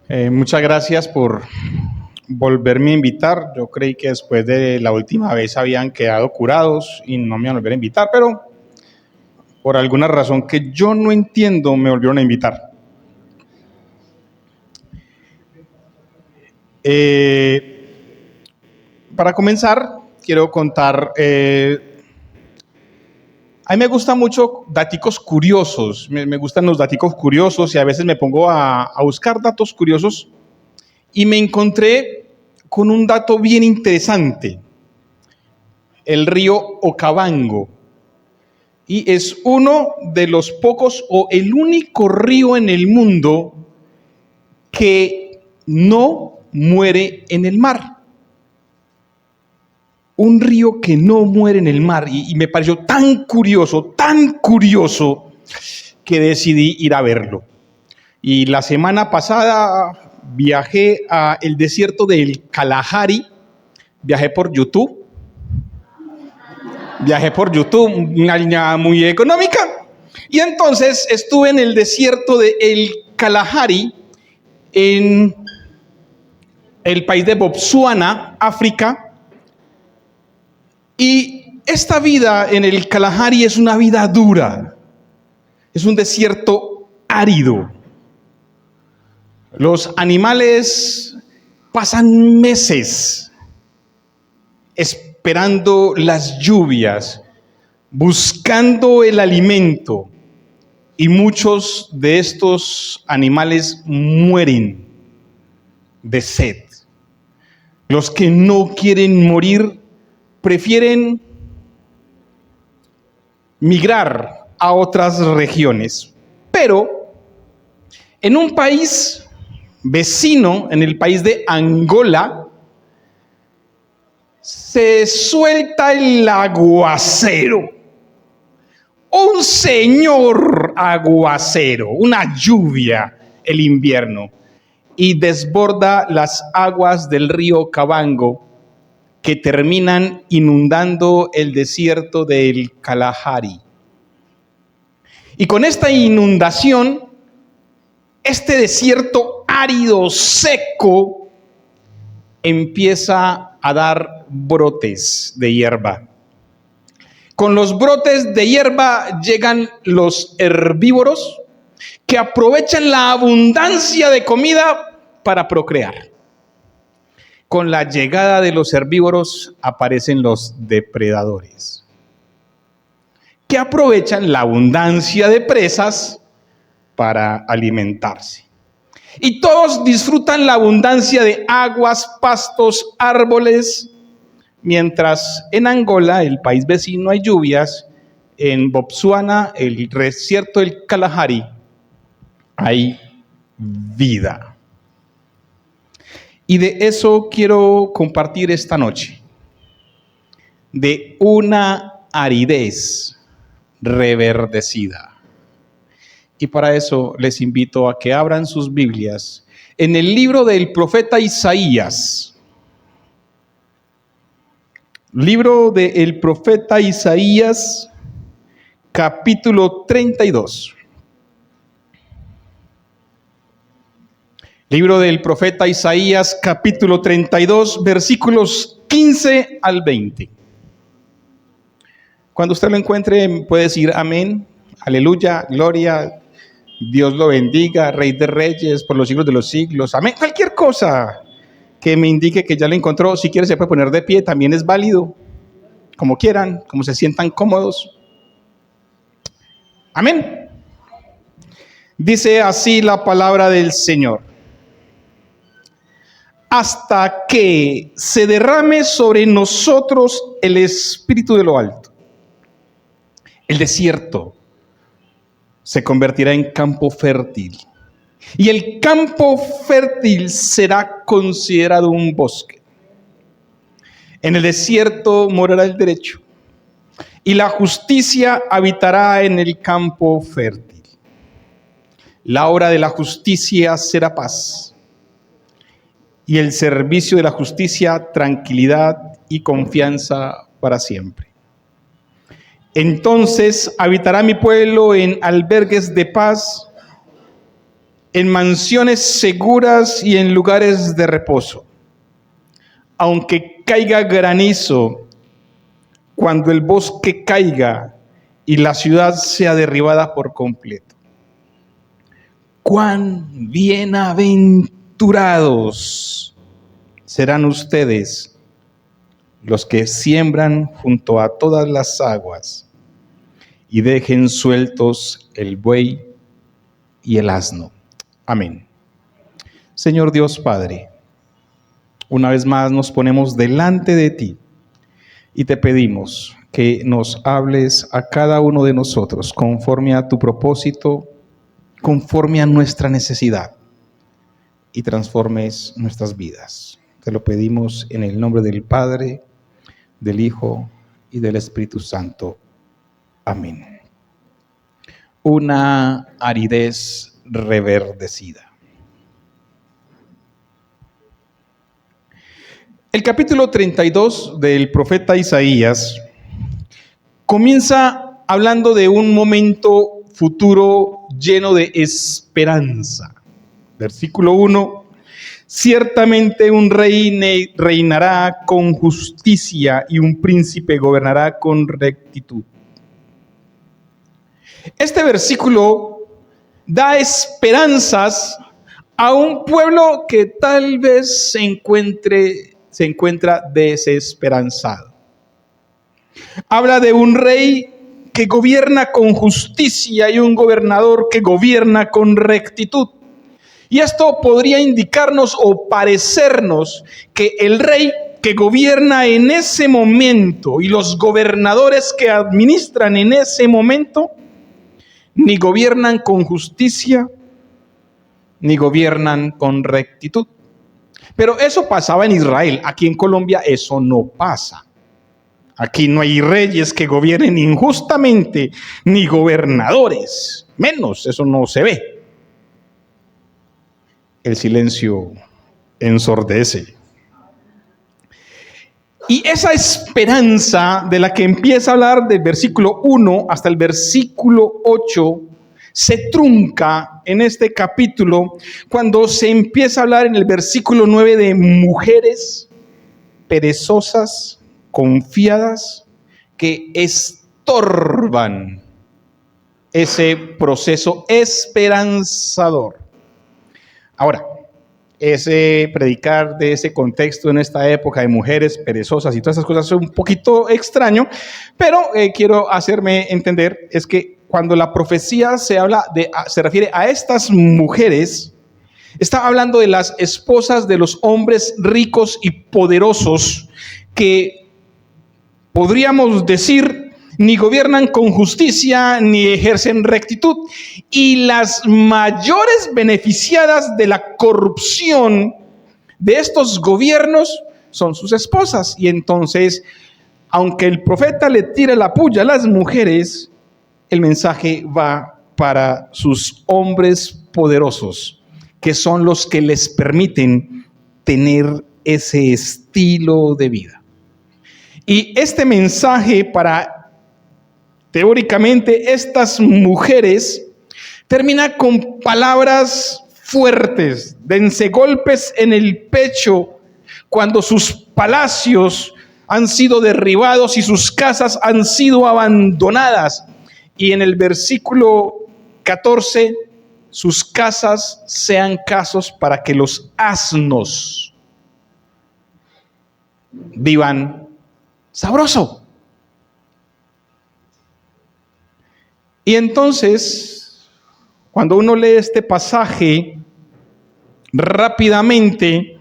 Muchas gracias por volverme a invitar. Yo creí que después de la última vez habían quedado curados y no me iban a volver a invitar, pero por alguna razón que yo no entiendo me volvieron a invitar. Para comenzar, quiero contar, a mí me gustan mucho daticos curiosos, me gustan los daticos curiosos y a veces me pongo a buscar datos curiosos y me encontré con un dato bien interesante, el río Okavango. Y es uno de los pocos o el único río en el mundo que no muere en el mar. Un río que no muere en el mar. Y me pareció tan curioso, que decidí ir a verlo. Y la semana pasada viajé al desierto del Kalahari, viajé por YouTube, una línea muy económica, y entonces estuve en el desierto del Kalahari, en el país de Botsuana, África, y esta vida en el Kalahari es una vida dura, es un desierto árido. Los animales pasan meses esperando las lluvias, buscando el alimento, y muchos de estos animales mueren de sed. Los que no quieren morir prefieren migrar a otras regiones. Pero en un país vecino, en el país de Angola, se suelta el aguacero, un señor aguacero, una lluvia el invierno, y desborda las aguas del río Okavango que terminan inundando el desierto del Kalahari. Y con esta inundación, este desierto árido, seco, empieza a dar brotes de hierba. Con los brotes de hierba llegan los herbívoros que aprovechan la abundancia de comida para procrear. Con la llegada de los herbívoros aparecen los depredadores, que aprovechan la abundancia de presas para alimentarse. Y todos disfrutan la abundancia de aguas, pastos, árboles, mientras en Angola, el país vecino, hay lluvias. En Botsuana, el desierto del Kalahari, hay vida. Y de eso quiero compartir esta noche, de una aridez reverdecida. Y para eso les invito a que abran sus Biblias en el libro del profeta Isaías. Libro del profeta Isaías, capítulo 32. Libro del profeta Isaías, capítulo 32, versículos 15 al 20. Cuando usted lo encuentre, puede decir amén, aleluya, gloria, Dios lo bendiga, Rey de Reyes, por los siglos de los siglos, amén. Cualquier cosa que me indique que ya lo encontró. Si quiere se puede poner de pie, también es válido, como quieran, como se sientan cómodos. Amén. Dice así la palabra del Señor: hasta que se derrame sobre nosotros el Espíritu de lo alto, el desierto se convertirá en campo fértil, y el campo fértil será considerado un bosque. En el desierto morará el derecho, y la justicia habitará en el campo fértil. La hora de la justicia será paz, y el servicio de la justicia tranquilidad y confianza para siempre. Entonces habitará mi pueblo en albergues de paz, en mansiones seguras y en lugares de reposo. Aunque caiga granizo, cuando el bosque caiga y la ciudad sea derribada por completo. Cuán bienaventurados serán ustedes los que siembran junto a todas las aguas y dejen sueltos el buey y el asno. Amén. Señor Dios Padre, una vez más nos ponemos delante de ti y te pedimos que nos hables a cada uno de nosotros conforme a tu propósito, conforme a nuestra necesidad, y transformes nuestras vidas. Te lo pedimos en el nombre del Padre, del Hijo y del Espíritu Santo. Amén. Una aridez reverdecida. El capítulo 32 del profeta Isaías comienza hablando de un momento futuro lleno de esperanza. Versículo 1: ciertamente un rey reinará con justicia y un príncipe gobernará con rectitud. Este versículo da esperanzas a un pueblo que tal vez se encuentra desesperanzado. Habla de un rey que gobierna con justicia y un gobernador que gobierna con rectitud. Y esto podría indicarnos o parecernos que el rey que gobierna en ese momento y los gobernadores que administran en ese momento ni gobiernan con justicia ni gobiernan con rectitud. Pero eso pasaba en Israel. Aquí en Colombia eso no pasa. Aquí no hay reyes que gobiernen injustamente, ni gobernadores. Menos, eso no se ve. El silencio ensordece. Y esa esperanza de la que empieza a hablar del versículo 1 hasta el versículo 8 se trunca en este capítulo cuando se empieza a hablar en el versículo 9 de mujeres perezosas, confiadas, que estorban ese proceso esperanzador. Ahora, ese predicar de ese contexto en esta época de mujeres perezosas y todas esas cosas es un poquito extraño, pero quiero hacerme entender, es que cuando la profecía se refiere a estas mujeres, está hablando de las esposas de los hombres ricos y poderosos que podríamos decir ni gobiernan con justicia ni ejercen rectitud, y las mayores beneficiadas de la corrupción de estos gobiernos son sus esposas. Y entonces, aunque el profeta le tira la puya a las mujeres, el mensaje va para sus hombres poderosos, que son los que les permiten tener ese estilo de vida. Y este mensaje para, teóricamente, estas mujeres termina con palabras fuertes, dense golpes en el pecho cuando sus palacios han sido derribados y sus casas han sido abandonadas. Y en el versículo 14, sus casas sean casos para que los asnos vivan sabroso. Y entonces, cuando uno lee este pasaje rápidamente,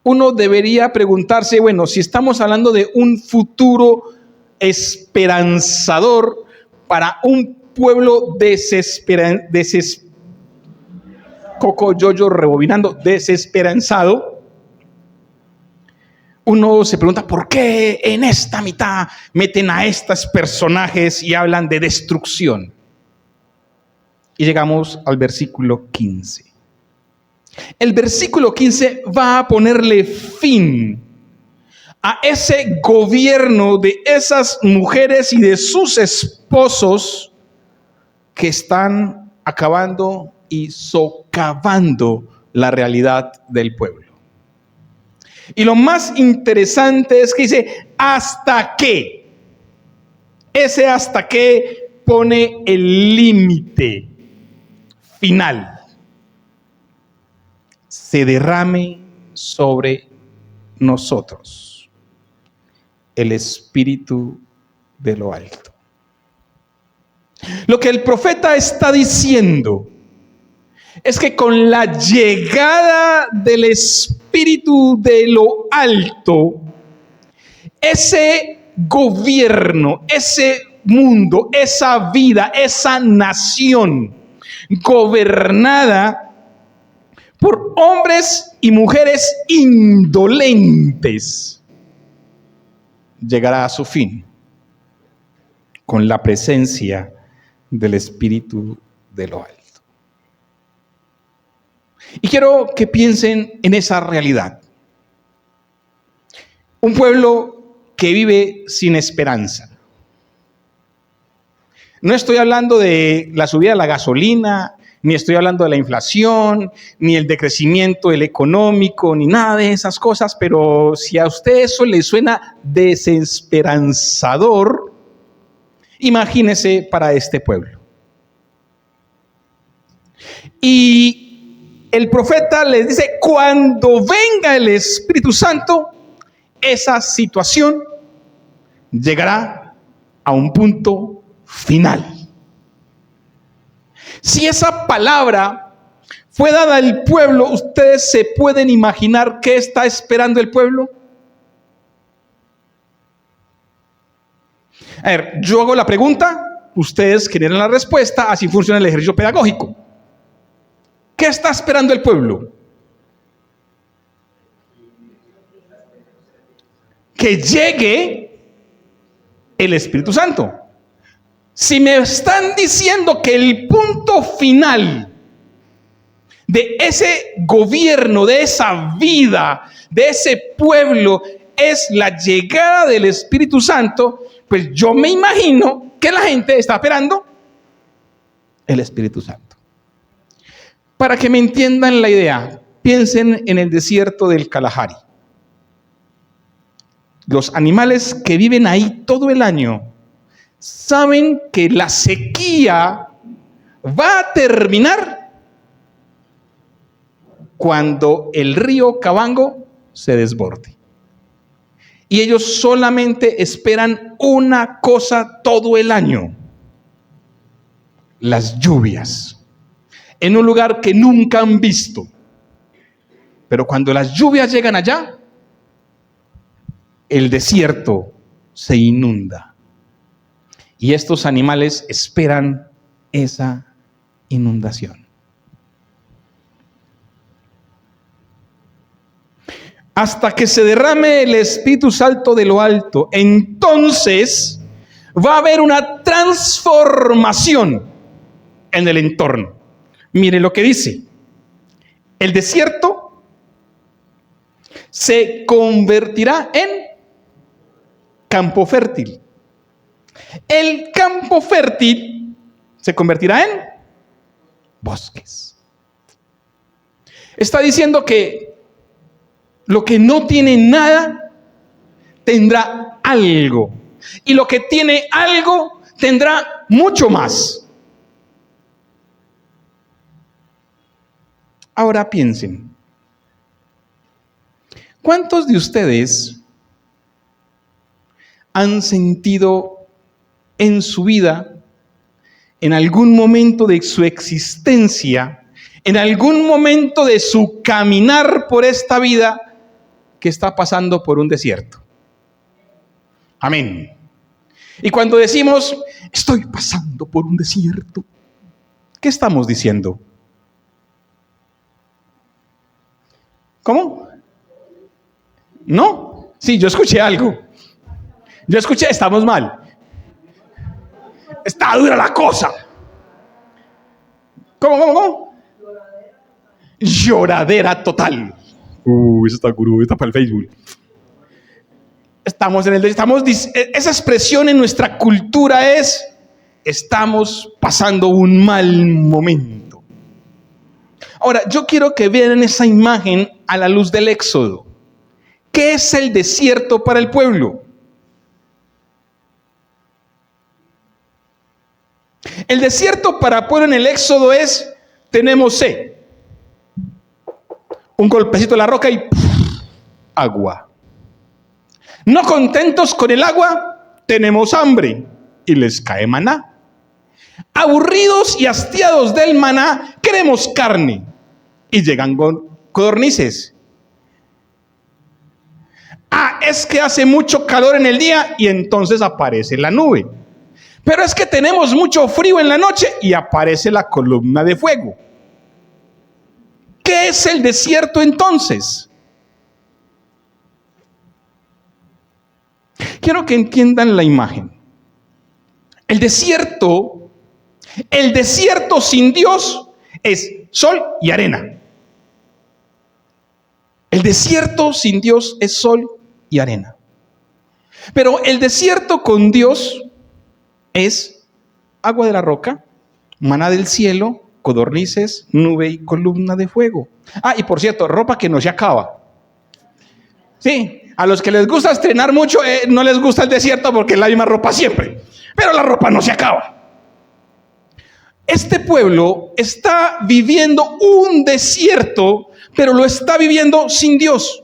uno debería preguntarse, bueno, si estamos hablando de un futuro esperanzador para un pueblo desesperanzado, uno se pregunta por qué en esta mitad meten a estos personajes y hablan de destrucción. Y llegamos al versículo 15. El versículo 15 va a ponerle fin a ese gobierno de esas mujeres y de sus esposos que están acabando y socavando la realidad del pueblo. Y lo más interesante es que dice, ¿hasta qué? Ese hasta qué pone el límite final. Se derrame sobre nosotros el Espíritu de lo alto. Lo que el profeta está diciendo es que con la llegada del Espíritu de lo alto, ese gobierno, ese mundo, esa vida, esa nación gobernada por hombres y mujeres indolentes, llegará a su fin con la presencia del Espíritu de lo alto. Y quiero que piensen en esa realidad. Un pueblo que vive sin esperanza. No estoy hablando de la subida de la gasolina, ni estoy hablando de la inflación, ni el decrecimiento del económico, ni nada de esas cosas, pero si a usted eso le suena desesperanzador, imagínese para este pueblo. Y el profeta les dice, cuando venga el Espíritu Santo, esa situación llegará a un punto final. Si esa palabra fue dada al pueblo, ¿ustedes se pueden imaginar qué está esperando el pueblo? A ver, yo hago la pregunta, ustedes generan la respuesta, así funciona el ejercicio pedagógico. ¿Qué está esperando el pueblo? Que llegue el Espíritu Santo. Si me están diciendo que el punto final de ese gobierno, de esa vida, de ese pueblo, es la llegada del Espíritu Santo, pues yo me imagino que la gente está esperando el Espíritu Santo. Para que me entiendan la idea, piensen en el desierto del Kalahari. Los animales que viven ahí todo el año saben que la sequía va a terminar cuando el río Kavango se desborde. Y ellos solamente esperan una cosa todo el año: las lluvias. En un lugar que nunca han visto. Pero cuando las lluvias llegan allá, el desierto se inunda. Y estos animales esperan esa inundación. Hasta que se derrame el Espíritu Santo de lo alto, entonces va a haber una transformación en el entorno. Mire lo que dice: el desierto se convertirá en campo fértil. El campo fértil se convertirá en bosques. Está diciendo que lo que no tiene nada tendrá algo, y lo que tiene algo tendrá mucho más. Ahora piensen, ¿cuántos de ustedes han sentido en su vida, en algún momento de su existencia, en algún momento de su caminar por esta vida, que está pasando por un desierto? Amén. Y cuando decimos, estoy pasando por un desierto, ¿qué estamos diciendo? ¿Cómo? ¿No? Sí, yo escuché algo. Yo escuché, estamos mal. Está dura la cosa. ¿Cómo? Lloradera total. Eso está gurú, está para el Facebook. Esa expresión en nuestra cultura es: estamos pasando un mal momento. Ahora, yo quiero que vean esa imagen a la luz del Éxodo. ¿Qué es el desierto para el pueblo? El desierto para el pueblo en el Éxodo es, tenemos sed, un golpecito de la roca y agua. No contentos con el agua, tenemos hambre y les cae maná. Aburridos y hastiados del maná, queremos carne y llegan codornices. Es que hace mucho calor en el día y entonces aparece la nube. Pero es que tenemos mucho frío en la noche y aparece la columna de fuego. ¿Qué es el desierto entonces? Quiero que entiendan la imagen. El desierto sin Dios es sol y arena. El desierto sin Dios es sol y arena. Pero el desierto con Dios es agua de la roca, maná del cielo, codornices, nube y columna de fuego. Y por cierto, ropa que no se acaba. Sí, a los que les gusta estrenar mucho, no les gusta el desierto porque es la misma ropa siempre. Pero la ropa no se acaba. Este pueblo está viviendo un desierto, pero lo está viviendo sin Dios.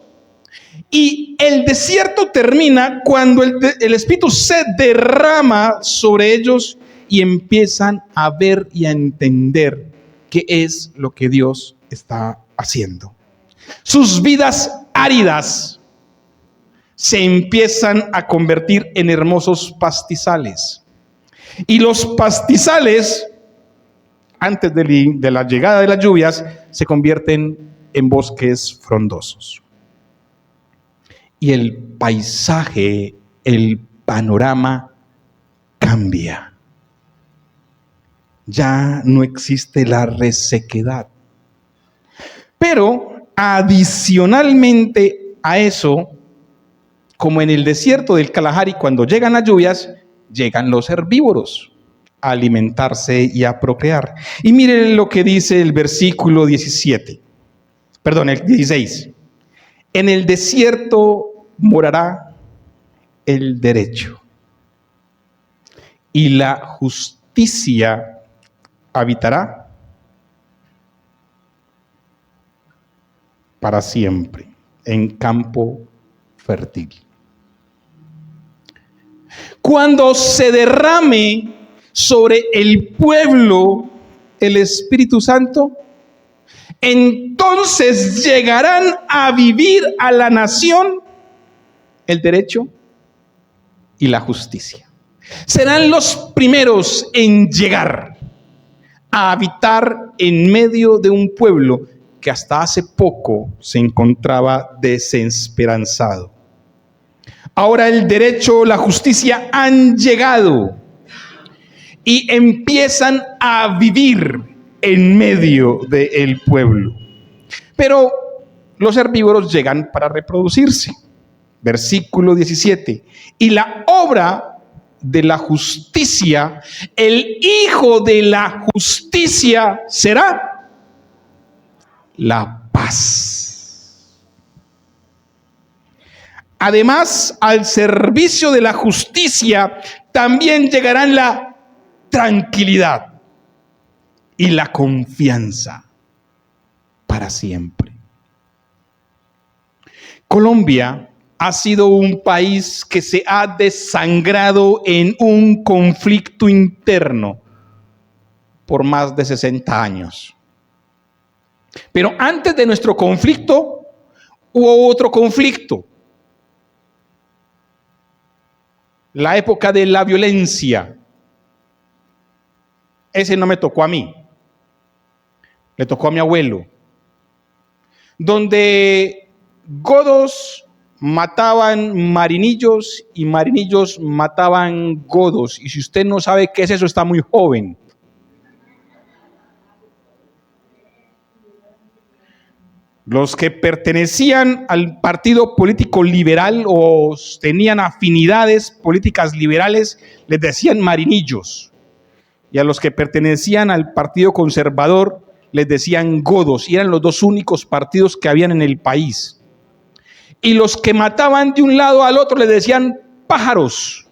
Y el desierto termina cuando el Espíritu se derrama sobre ellos y empiezan a ver y a entender qué es lo que Dios está haciendo. Sus vidas áridas se empiezan a convertir en hermosos pastizales. Y los pastizales, antes de la llegada de las lluvias, se convierten en bosques frondosos. Y el paisaje, el panorama cambia. Ya no existe la resequedad. Pero adicionalmente a eso, como en el desierto del Kalahari, cuando llegan las lluvias, llegan los herbívoros a alimentarse y a procrear. Y miren lo que dice el versículo 16. En el desierto morará el derecho y la justicia habitará para siempre en campo fértil. Cuando se derrame sobre el pueblo el Espíritu Santo, entonces llegarán a vivir a la nación el derecho y la justicia. Serán los primeros en llegar a habitar en medio de un pueblo que hasta hace poco se encontraba desesperanzado. Ahora el derecho, la justicia han llegado y empiezan a vivir en medio del pueblo. Pero los herbívoros llegan para reproducirse. Versículo 17. Y la obra de la justicia, el hijo de la justicia será la paz. Además, al servicio de la justicia también llegarán la tranquilidad y la confianza para siempre. Colombia ha sido un país que se ha desangrado en un conflicto interno por más de 60 años. Pero antes de nuestro conflicto hubo otro conflicto. La época de la violencia. Ese no me tocó a mí. Le tocó a mi abuelo. Donde godos mataban marinillos y marinillos mataban godos. Y si usted no sabe qué es eso, está muy joven. Los que pertenecían al partido político liberal o tenían afinidades políticas liberales les decían marinillos. Y a los que pertenecían al partido conservador les decían godos, y eran los dos únicos partidos que habían en el país. Y los que mataban de un lado al otro les decían pájaros.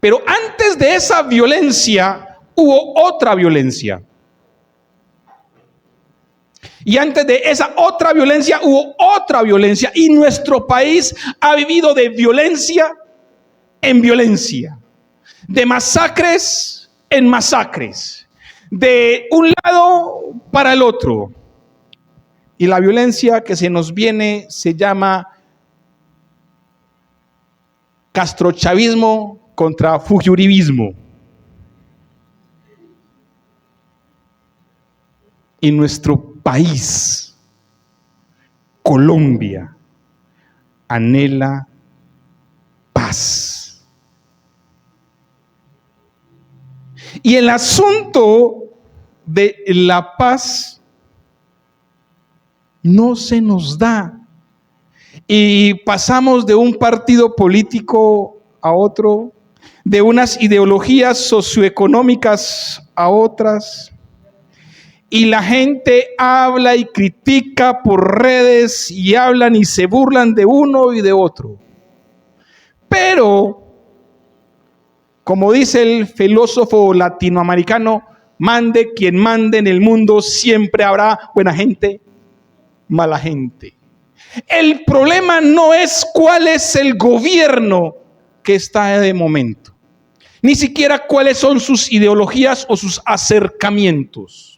Pero antes de esa violencia hubo otra violencia. Y antes de esa otra violencia hubo otra violencia. Y nuestro país ha vivido de violencia en violencia, de masacres en masacres, de un lado para el otro. Y la violencia que se nos viene se llama castrochavismo contra fujiorismo. Y nuestro país, Colombia, anhela paz. Y el asunto de la paz no se nos da. Y pasamos de un partido político a otro, de unas ideologías socioeconómicas a otras. Y la gente habla y critica por redes y hablan y se burlan de uno y de otro. Pero, como dice el filósofo latinoamericano, mande quien mande en el mundo, siempre habrá buena gente, mala gente. El problema no es cuál es el gobierno que está de momento, ni siquiera cuáles son sus ideologías o sus acercamientos.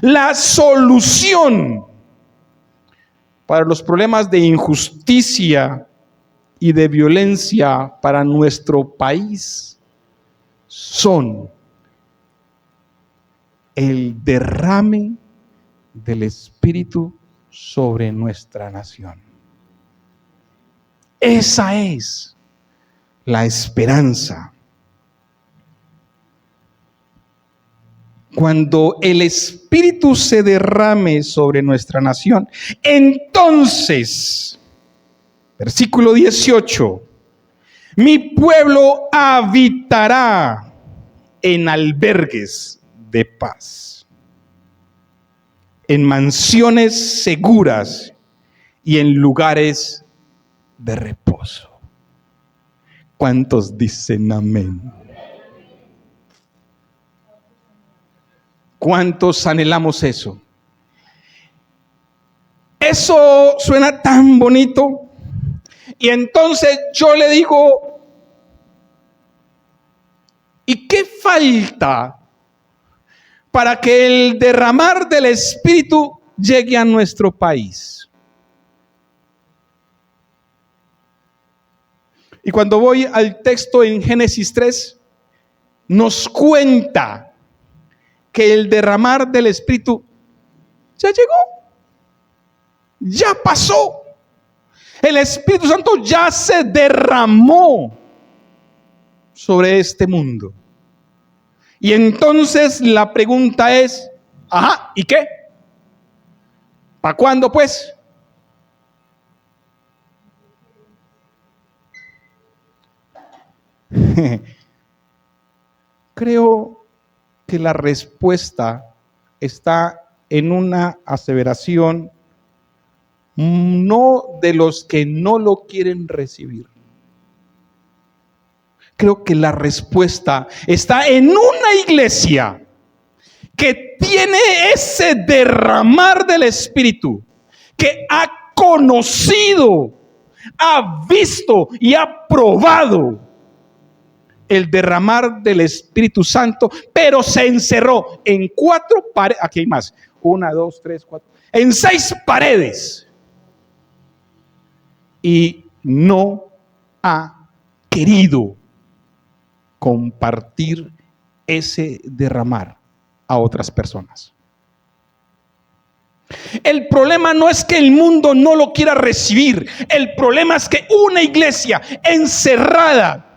La solución para los problemas de injusticia y de violencia para nuestro país son el derrame del Espíritu sobre nuestra nación. Esa es la esperanza. Cuando el Espíritu se derrame sobre nuestra nación, entonces, versículo 18, mi pueblo habitará en albergues de paz, en mansiones seguras y en lugares de reposo. ¿Cuántos dicen amén? ¿Cuántos anhelamos eso? Eso suena tan bonito. Y entonces yo le digo, ¿y qué falta para que el derramar del Espíritu llegue a nuestro país? Y cuando voy al texto en Génesis 3, nos cuenta que el derramar del Espíritu ya llegó, ya pasó. El Espíritu Santo ya se derramó sobre este mundo. Y entonces la pregunta es, ajá, ¿y qué? ¿Para cuándo pues? Creo que la respuesta está en una aseveración no de los que no lo quieren recibir. Creo que la respuesta está en una iglesia que tiene ese derramar del Espíritu, que ha conocido, ha visto y ha probado el derramar del Espíritu Santo, pero se encerró en 4 paredes. Aquí hay más, 1, 2, 3, 4, en 6 paredes, y no ha querido compartir ese derramar a otras personas. El problema no es que el mundo no lo quiera recibir, el problema es que una iglesia encerrada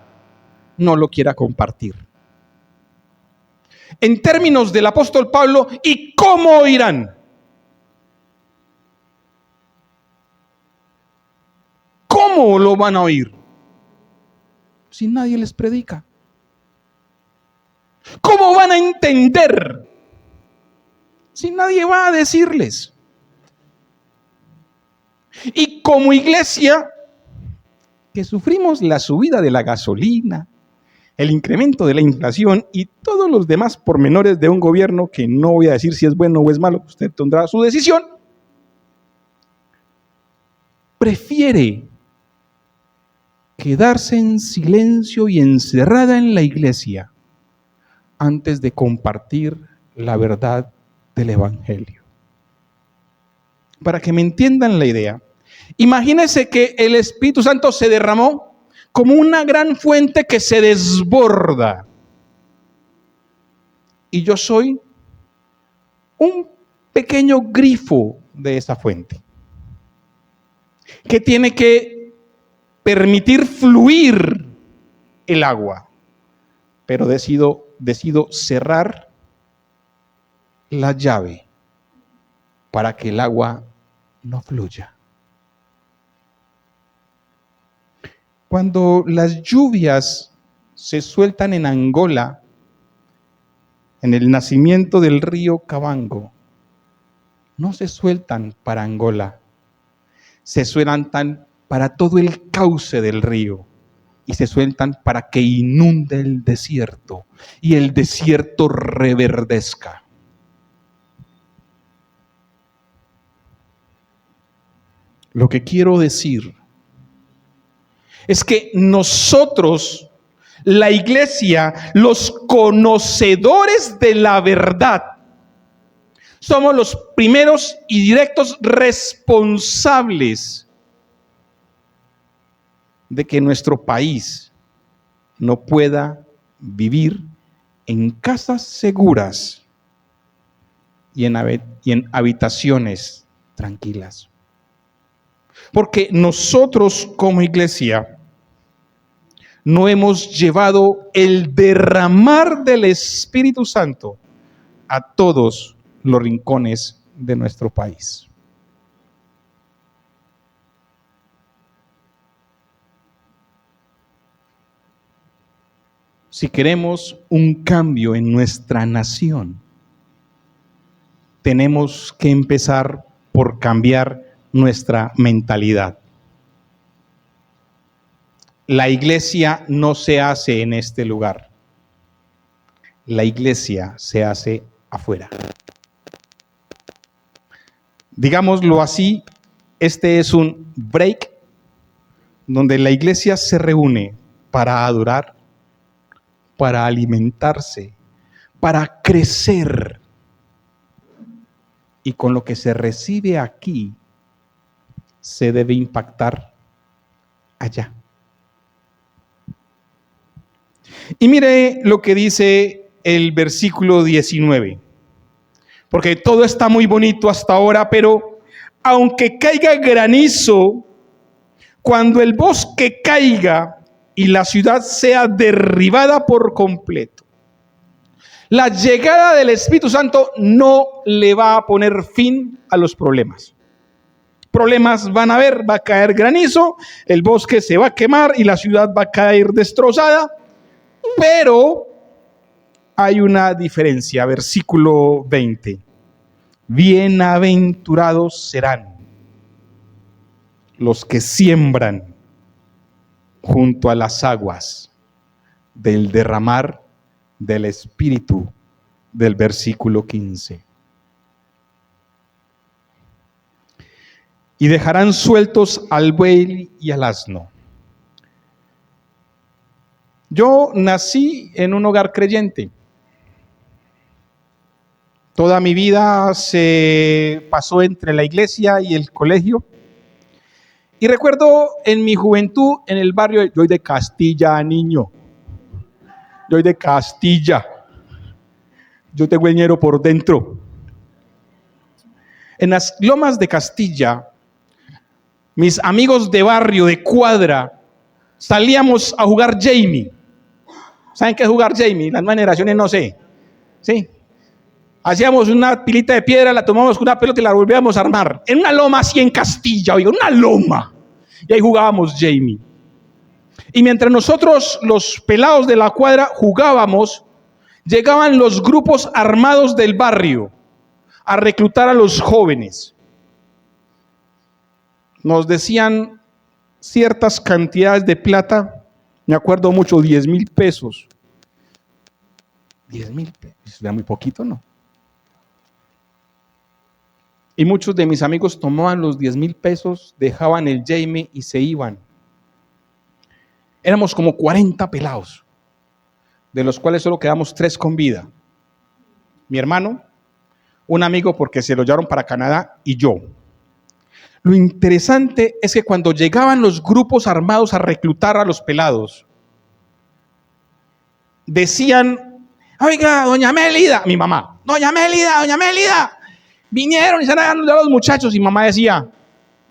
no lo quiera compartir. En términos del apóstol Pablo, ¿y cómo oirán? ¿Cómo lo van a oír? Si nadie les predica. ¿Cómo van a entender si nadie va a decirles? Y como iglesia, que sufrimos la subida de la gasolina, el incremento de la inflación y todos los demás pormenores de un gobierno que no voy a decir si es bueno o es malo, usted tendrá su decisión, prefiere quedarse en silencio y encerrada en la iglesia antes de compartir la verdad del Evangelio. Para que me entiendan la idea, imagínense que el Espíritu Santo se derramó como una gran fuente que se desborda. Y yo soy un pequeño grifo de esa fuente, que tiene que permitir fluir el agua. Pero decido cerrar la llave para que el agua no fluya. Cuando las lluvias se sueltan en Angola, en el nacimiento del río Kavango, no se sueltan para Angola, se sueltan para todo el cauce del río y se sueltan para que inunde el desierto y el desierto reverdezca. Lo que quiero decir es que nosotros, la iglesia, los conocedores de la verdad, somos los primeros y directos responsables de que nuestro país no pueda vivir en casas seguras y en habitaciones tranquilas. Porque nosotros como iglesia no hemos llevado el derramar del Espíritu Santo a todos los rincones de nuestro país. Si queremos un cambio en nuestra nación, tenemos que empezar por cambiar nuestra mentalidad. La iglesia no se hace en este lugar. La iglesia se hace afuera. Digámoslo así, este es un break donde la iglesia se reúne para adorar, para alimentarse, para crecer. Y con lo que se recibe aquí, se debe impactar allá. Y mire lo que dice el versículo 19. Porque todo está muy bonito hasta ahora, pero aunque caiga granizo, cuando el bosque caiga y la ciudad sea derribada por completo, la llegada del Espíritu Santo no le va a poner fin a los problemas. Problemas van a haber, va a caer granizo, el bosque se va a quemar y la ciudad va a caer destrozada, pero hay una diferencia. Versículo 20. Bienaventurados serán los que siembran junto a las aguas del derramar del Espíritu del versículo 15. Y dejarán sueltos al buey y al asno. Yo nací en un hogar creyente. Toda mi vida se pasó entre la iglesia y el colegio. Y recuerdo en mi juventud en el barrio, yo soy de Castilla, niño. Yo soy de Castilla. Yo tengo el ñero por dentro. En las lomas de Castilla, mis amigos de barrio, de cuadra, salíamos a jugar Jamie. ¿Saben qué es jugar Jamie? Las nuevas generaciones no sé. ¿Sí? Hacíamos una pilita de piedra, la tomamos con una pelota y la volvíamos a armar. En una loma así en Castilla, oiga, una loma. Y ahí jugábamos Jamie. Y mientras nosotros, los pelados de la cuadra, jugábamos, llegaban los grupos armados del barrio a reclutar a los jóvenes. Nos decían ciertas cantidades de plata, me acuerdo mucho, 10,000 pesos. 10,000 pesos, era muy poquito, ¿no? Y muchos de mis amigos tomaban los 10,000 pesos, dejaban el Jamie y se iban. Éramos como 40 pelados, de los cuales solo quedamos 3 con vida. Mi hermano, un amigo porque se lo llevaron para Canadá y yo. Lo interesante es que cuando llegaban los grupos armados a reclutar a los pelados, decían: oiga, doña Mélida, mi mamá, doña Mélida, vinieron y se han agarrado a los muchachos. Y mamá decía: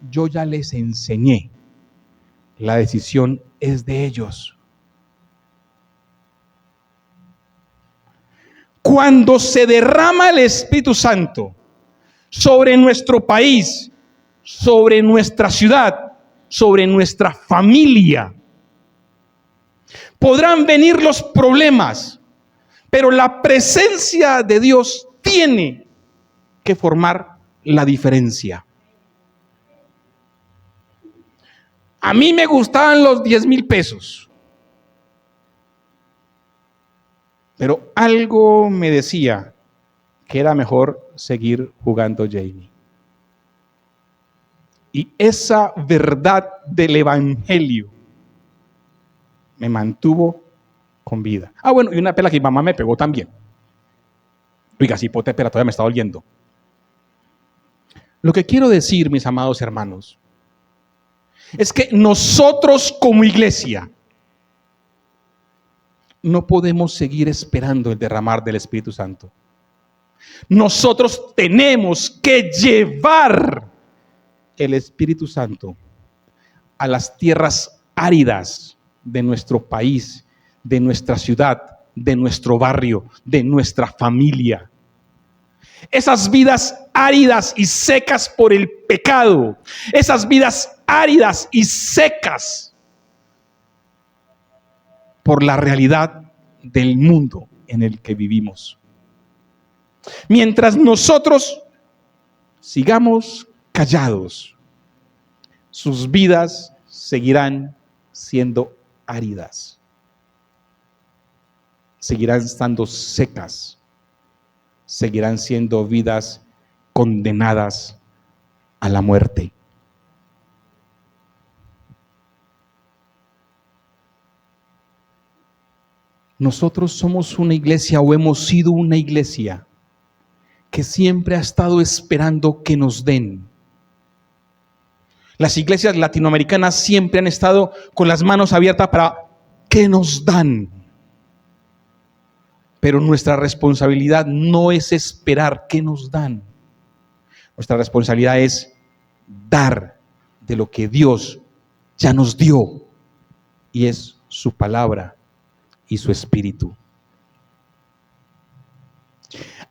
yo ya les enseñé, la decisión es de ellos. Cuando se derrama el Espíritu Santo sobre nuestro país, sobre nuestra ciudad, sobre nuestra familia, podrán venir los problemas, pero la presencia de Dios tiene que formar la diferencia. A mí me gustaban los 10,000 pesos, pero algo me decía que era mejor seguir jugando Jamie. Y esa verdad del evangelio me mantuvo con vida. Ah, bueno, y una pela que mi mamá me pegó también. Oiga, sí, pote, pero todavía me está doliendo. Lo que quiero decir, mis amados hermanos, es que nosotros como iglesia no podemos seguir esperando el derramar del Espíritu Santo. Nosotros tenemos que llevar el Espíritu Santo a las tierras áridas de nuestro país, de nuestra ciudad, de nuestro barrio, de nuestra familia. Esas vidas áridas y secas por el pecado, esas vidas áridas y secas por la realidad del mundo en el que vivimos. Mientras nosotros sigamos callados, sus vidas seguirán siendo áridas, seguirán estando secas, seguirán siendo vidas condenadas a la muerte. Nosotros somos una iglesia, o hemos sido una iglesia, que siempre ha estado esperando que nos den. Las iglesias latinoamericanas siempre han estado con las manos abiertas para que nos dan. Pero nuestra responsabilidad no es esperar que nos dan. Nuestra responsabilidad es dar de lo que Dios ya nos dio, y es su palabra y su espíritu.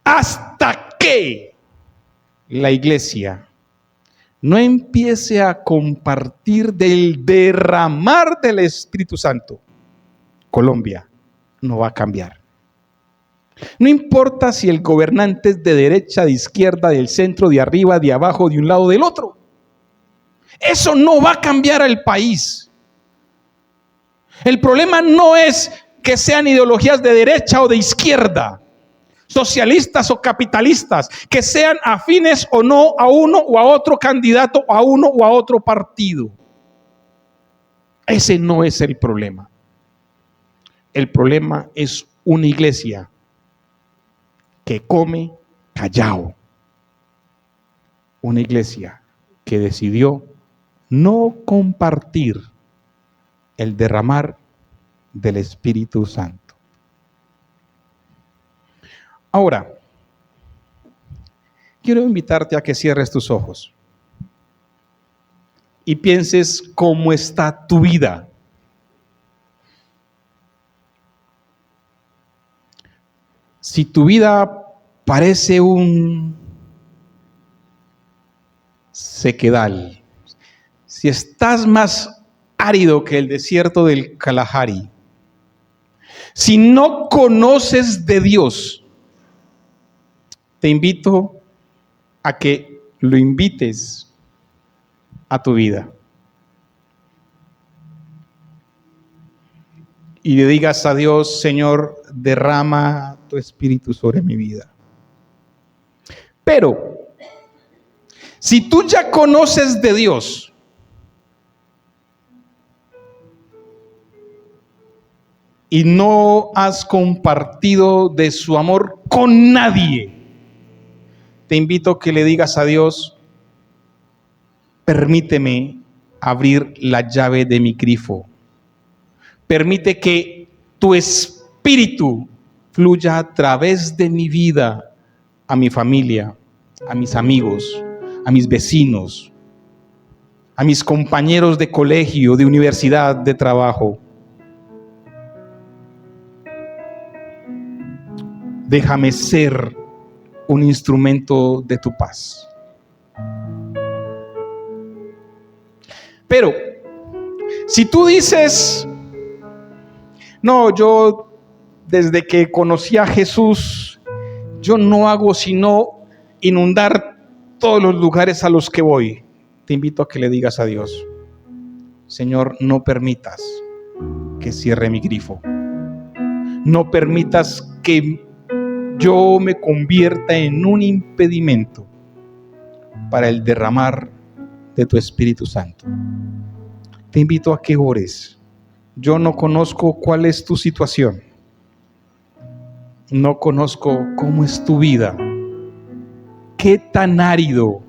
Hasta que la iglesia no empiece a compartir del derramar del Espíritu Santo, Colombia no va a cambiar. No importa si el gobernante es de derecha, de izquierda, del centro, de arriba, de abajo, de un lado, del otro. Eso no va a cambiar al país. El problema no es que sean ideologías de derecha o de izquierda, socialistas o capitalistas, que sean afines o no a uno o a otro candidato, a uno o a otro partido. Ese no es el problema. El problema es una iglesia que come callao. Una iglesia que decidió no compartir el derramar del Espíritu Santo. Ahora, quiero invitarte a que cierres tus ojos y pienses cómo está tu vida. Si tu vida parece un sequedal, si estás más árido que el desierto del Kalahari, Si no conoces de Dios, te invito a que lo invites a tu vida. Y le digas a Dios: Señor, derrama tu espíritu sobre mi vida. Pero, si tú ya conoces de Dios, y no has compartido de su amor con nadie, te invito a que le digas a Dios: permíteme abrir la llave de mi grifo. Permite que tu espíritu fluya a través de mi vida, a mi familia, a mis amigos, a mis vecinos, a mis compañeros de colegio, de universidad, de trabajo. Déjame ser un instrumento de tu paz. Pero, si tú dices: no, yo desde que conocí a Jesús, yo no hago sino inundar todos los lugares a los que voy, te invito a que le digas a Dios: Señor, no permitas que cierre mi grifo. No permitas que yo me convierta en un impedimento para el derramar de tu Espíritu Santo. Te invito a que ores. Yo no conozco cuál es tu situación. No conozco cómo es tu vida. Qué tan árido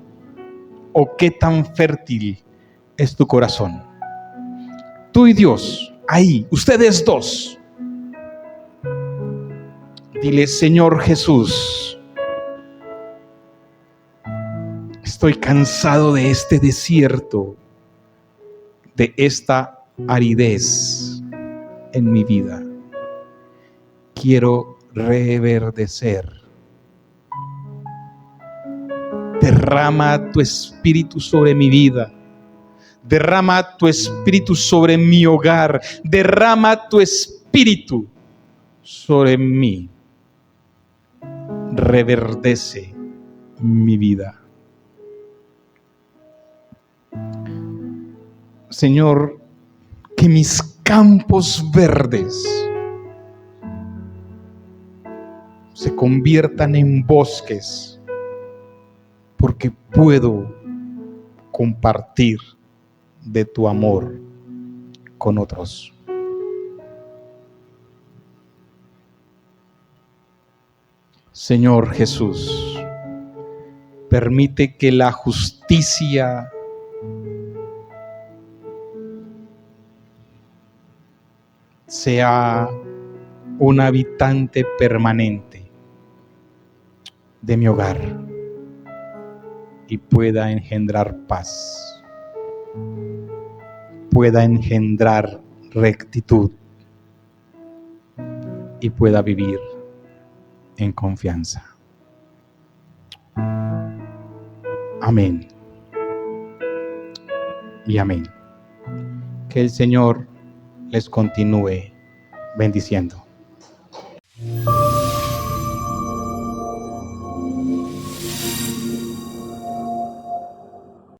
o qué tan fértil es tu corazón. Tú y Dios, ahí, ustedes dos. Dile: Señor Jesús, estoy cansado de este desierto, de esta aridez en mi vida. Quiero reverdecer. Derrama tu espíritu sobre mi vida. Derrama tu espíritu sobre mi hogar. Derrama tu espíritu sobre mí. Reverdece mi vida. Señor, que mis campos verdes se conviertan en bosques, porque puedo compartir de tu amor con otros. Señor Jesús, permite que la justicia sea un habitante permanente de mi hogar y pueda engendrar paz, pueda engendrar rectitud y pueda vivir en confianza. Amén y amén. Que el Señor les continúe bendiciendo.